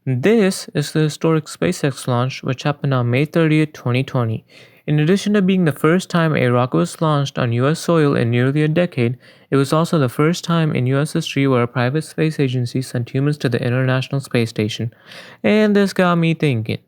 This is the historic SpaceX launch, which happened on May 30th, 2020. In addition to being the first time a rocket was launched on US soil in nearly a decade, it was also the first time in US history where a private space agency sent humans to the International Space Station. And this got me thinking.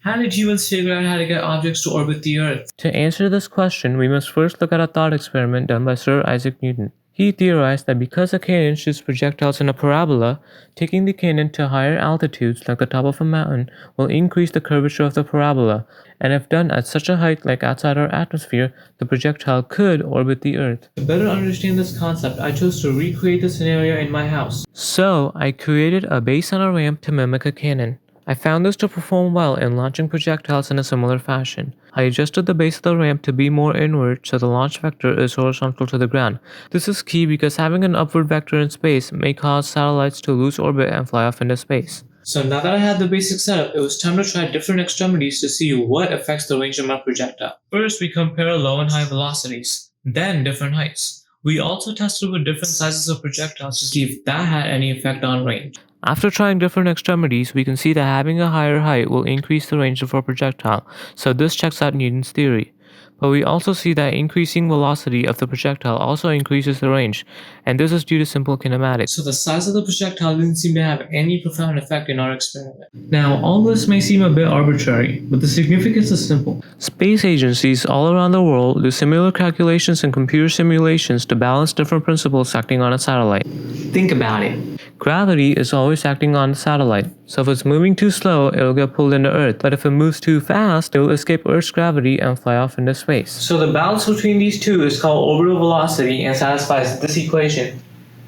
How did humans figure out how to get objects to orbit the Earth? To answer this question, we must first look at a thought experiment done by Sir Isaac Newton. He theorized that because a cannon shoots projectiles in a parabola, taking the cannon to higher altitudes like the top of a mountain will increase the curvature of the parabola, and if done at such a height like outside our atmosphere, the projectile could orbit the Earth. To better understand this concept, I chose to recreate the scenario in my house. So, I created a base and a ramp to mimic a cannon. I found this to perform well in launching projectiles in a similar fashion. I adjusted the base of the ramp to be more inward so the launch vector is horizontal to the ground. This is key because having an upward vector in space may cause satellites to lose orbit and fly off into space. So now that I had the basic setup, it was time to try different extremities to see what affects the range of my projectile. First, we compare low and high velocities, then different heights. We also tested with different sizes of projectiles to see if that had any effect on range. After trying different extremities, we can see that having a higher height will increase the range of our projectile, so this checks out Newton's theory. But we also see that increasing velocity of the projectile also increases the range, and this is due to simple kinematics. So the size of the projectile didn't seem to have any profound effect in our experiment. Now, all this may seem a bit arbitrary, but the significance is simple. Space agencies all around the world do similar calculations and computer simulations to balance different principles acting on a satellite. Think about it. Gravity is always acting on the satellite, so if it's moving too slow, it'll get pulled into Earth, but if it moves too fast, it will escape Earth's gravity and fly off into space. So the balance between these two is called orbital velocity and satisfies this equation.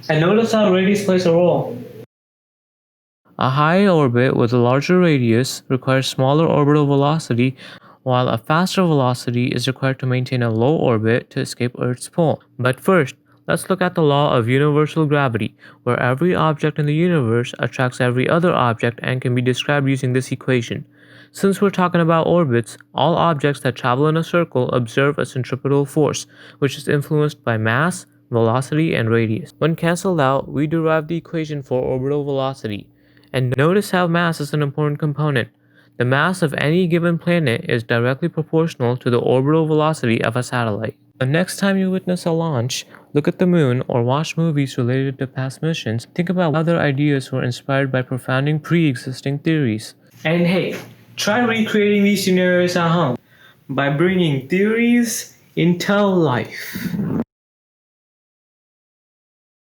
And notice how radius plays a role. A high orbit with a larger radius requires smaller orbital velocity, while a faster velocity is required to maintain a low orbit to escape Earth's pull. But first, let's look at the law of universal gravity, where every object in the universe attracts every other object and can be described using this equation. Since we're talking about orbits, all objects that travel in a circle observe a centripetal force, which is influenced by mass, velocity, and radius. When cancelled out, we derive the equation for orbital velocity. And notice how mass is an important component. The mass of any given planet is directly proportional to the orbital velocity of a satellite. The next time you witness a launch, look at the moon, or watch movies related to past missions, think about whether ideas were inspired by profounding pre-existing theories. And hey, try recreating these scenarios at home by bringing theories into life.